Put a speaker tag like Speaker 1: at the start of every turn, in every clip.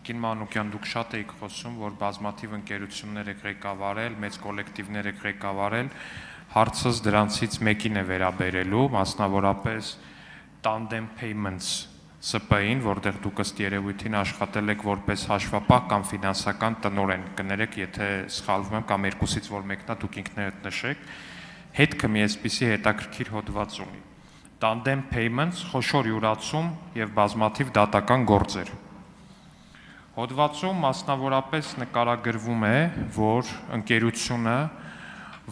Speaker 1: Տիկին Մանուկյան, դուք շատ եք խոսում, որ բազմաթիվ ընկերություններ եք ղեկավարել, մեծ կոլեկտիվներ եք ղեկավարել, հարցս դրանցից մեկին է վերաբերելու, մասնավորապես Tandem Payments ՍՊ-ին, որտեղ դուք ըստ երևույթին աշխատել եք որպես հաշվապահ կամ ֆինանսական տնօրեն, կներեք, եթե սխալվում եմ կամ երկուսից որ մեկն է, դուք ինքներդ նշեք, հետքը մի այսպիսի հետաքրքիր հոդված ունի։ Tandem Payments, խոշոր յուրացում եւ բազմաթիվ դատական գործեր։ Հոդվածում մասնավորապես նկարագրվում է, որ ընկերությունը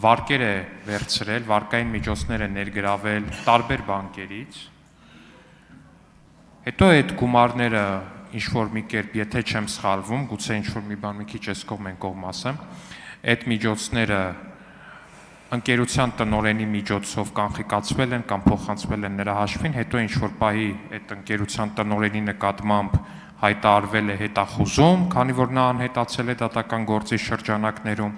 Speaker 1: վարկեր է վերցրել, վարկային միջոցներ է ներգրավել տարբեր բանկերից, հետո այդ գումարները ինչ-որ մի կերպ, եթե չեմ սխալվում, գուցե ինչ-որ մի բան մի քիչ այս կողմ են կողմ ասեմ, այդ միջոցները ընկերության տնօրենի միջոցով կանխիկացվել են կամ փոխանցվել են նրա հաշվին, հետո ինչ-որ պահի այդ ընկերության տնօրենի նկատմամբ հայտարարվել է հետախուզում, քանի որ նա անհետացել է դատական գործի շրջանակներում,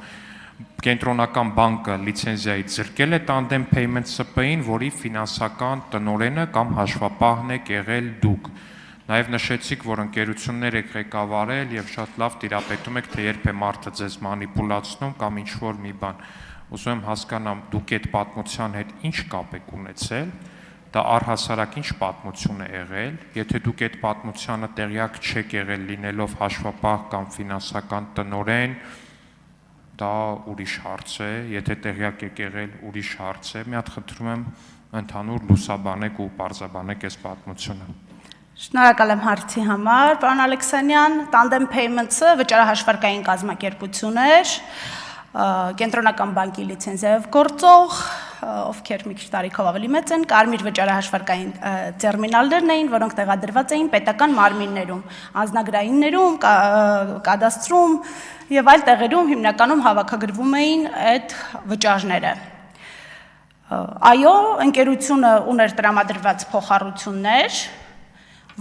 Speaker 1: կենտրոնական բանկը լիցենզիայից զրկել է Tandem Payments ՍՊ-ին, որի ֆինանսական տնօրենը կամ հաշվապահն եք եղել դուք։ Նաև նշեցիք, որ ընկերություններ եք ղեկավարել եւ շատ լավ տիրապետում եք, թե երբ է մարդը ձեզ մանիպուլացնում կամ ինչ-որ մի բան։ Ուզում եմ հասկանամ, դուք այդ պատմության հետ ինչ կապ եք ունեցել, դա առհասարակ ինչ պատմություն է եղել, եթե դուք այդ պատմությանը տեղյակ չեք եղել լինելով հաշվապահ կամ ֆինանսական տնօրեն, դա ուրիշ հարց է, եթե տեղյակ եք եղել, ուրիշ հարց է, մի հատ խնդրում եմ ընդհանուր լուսաբանեք ու պարզաբանեք այս պատմությունը։
Speaker 2: Շնորհակալ եմ հարցի համար, պարոն Ալեքսանյան, Tandem Payments-ը վճարահաշվարկային կազմակերպություն էր, կենտրոնական բանկի լիցենզիայով գործող, ովքեր մի քիչ տարիքով ավելի մեծ են, կարմիր վճարահաշվարկային տերմինալներն էին, որոնք տեղադրված էին պետական մարմիններում, անձնագրայիններում, կադաստրում եւ այլ տեղերում հիմնականում հավաքագրվում էին այդ վճարները։ Այո, ընկերությունը ուներ տրամադրված փոխառություններ,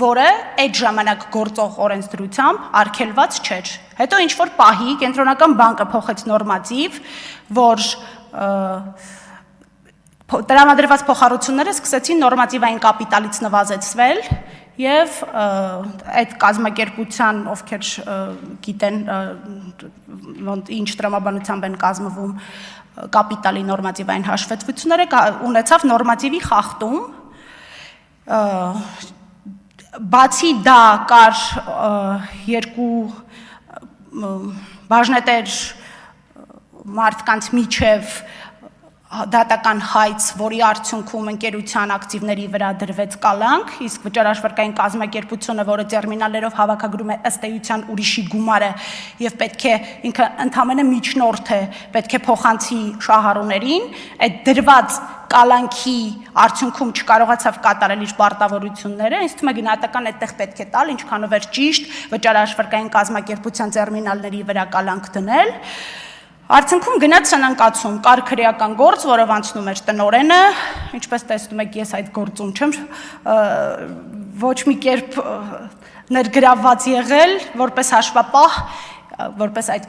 Speaker 2: որը այդ ժամանակ գործող օրենսդրությամբ արգելված չէր։ Հետո ինչ-որ պահի կենտրոնական բանկը փոխեց նորմատիվ, որ տրամադրված փոխառությունները սկսեցին նորմատիվային կապիտալից նվազեցվել եւ այդ կազմակերպության, ովքեր գիտեն ինչ տրամաբանությամբ են կազմվում կապիտալի նորմատիվային հաշվետվությունները, ունեցավ նորմատիվի խախտում, բացի դա կար երկու բաժնետեր մարդկանց միջև դատական հայց, որի արդյունքում ընկերության ակտիվների վրա դրվեց կալանք, իսկ վճարահաշվարկային կազմակերպությունը, որը տերմինալներով հավաքագրում է ըստ էության ուրիշի գումարը եւ պետք է ինքը ընդհանրապես միջնորդ է, պետք է փոխանցի շահառուներին, այդ դրված կալանքի արդյունքում չկարողացավ կատարել իր պարտավորությունները, ինձ թվում է գնահատական այդտեղ պետք է տալ, ինչքանով էր ճիշտ վճարահաշվարկային կազմակերպության տերմինալների վրա կալանք դնել։ Արդյունքում գնաց սնանկացում, կար քրեական գործ, որով անցնում էր տնօրենը, ինչպես տեսնում եք, ես այդ գործում չեմ ոչ մի կերպ ներգրավված եղել, որպես հաշվապահ, որպես այդ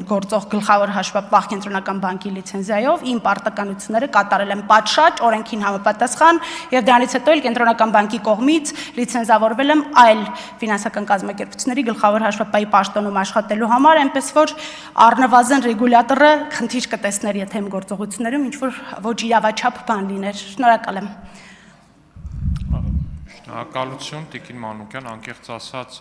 Speaker 2: գործող գլխավոր հաշվապահ կենտրոնական բանկի լիցենզիայով իմ պարտականությունները կատարել եմ պատշաճ, օրենքին համապատասխան եւ դրանից հետո էլ կենտրոնական բանկի կողմից լիցենզավորվել եմ այլ ֆինանսական կազմակերպությունների գլխավոր հաշվապահի պաշտոնում աշխատելու համար, այնպես որ առնվազն ռեգուլյատորը խնդիր կտեսներ, եթե իմ գործողություններում ինչ որ ոչ իրավաչափ բան լիներ։ Շնորհակալ եմ։
Speaker 1: Շնորհակալություն, Տիկին Մանուկյան, անկեղծ ասած,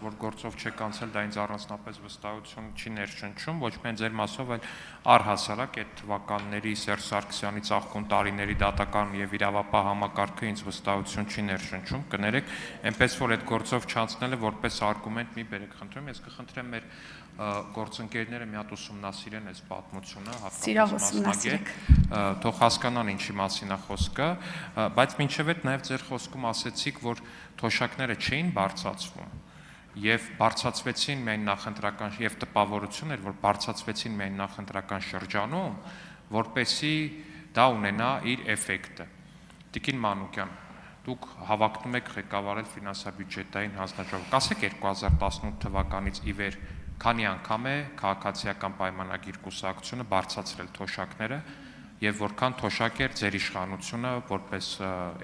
Speaker 1: որ գործով չեք անցել, դա ինձ առանձնապես վստահություն չի ներշնչում, ոչ միայն ձեր մասով, այլ առհասարակ այդ թվականների Սերժ Սարգսյանի ծաղկուն տարիների դատական եւ իրավապահ համակարգը ինձ վստահություն չի ներշնչում, կներեք, այնպես որ այդ գործով չանցնելը որպես արգումենտ մի բերեք, խնդրում, ես կխնդրեմ մեր գործընկերները մի հատ ուսումնասիրեն այս պատմությունը, հատկապես մասնագետ, թող հասկանան ինչի մասին է խոսքը, բայց մինչև այդ նաև ձեր խոսքում ասեցիք, որ թոշակները չէին բարձրացվում եւ բարձրացվեցին միայն նախընտրական եւ տպավորություն էր, որ բարձրացվեցին միայն նախընտրական շրջանում, որպեսզի դա ունենա իր էֆեկտը։ Տիկին Մանուկյան, դուք հավակնում եք ղեկավարել ֆինանսա-բյուջետային հանձնաժողով, ասեք 2018 թվականից ի վեր քանի անգամ է քաղաքացիական պայմանագիր կուսակցությունը բարձրացրել թոշակները եւ որքան թոշակ էր ձեր իշխանությունը որպես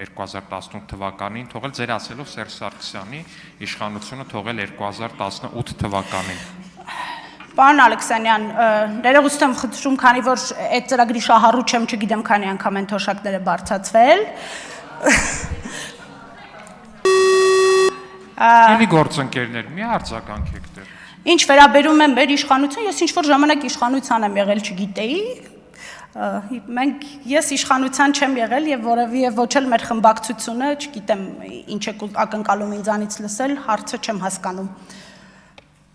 Speaker 1: 2018 թվականին թողել ձեր ասելով Սերժ Սարգսյանի իշխանությունը թողել 2018 թվականին։
Speaker 2: Պարոն Ալեքսանյան, ներողություն եմ խնդրում, քանի որ այդ ծրագրի շահառուչ եմ, չգիտեմ քանի անգամ են թոշակները բարձրացվել։
Speaker 1: Էլի գործընկերներ, մի արձագանքեք դեռ։
Speaker 2: Ինչ վերաբերում է մեր իշխանություն, ես ինչ որ ժամանակ իշխանության եմ եղել, չգիտեի։ Ես իշխանության չեմ եղել եւ որևէ ոչ էլ մեր խմբակցությունը, չգիտեմ ինչ եք ակնկալում ինձանից լսել, հարցը չեմ հասկանում։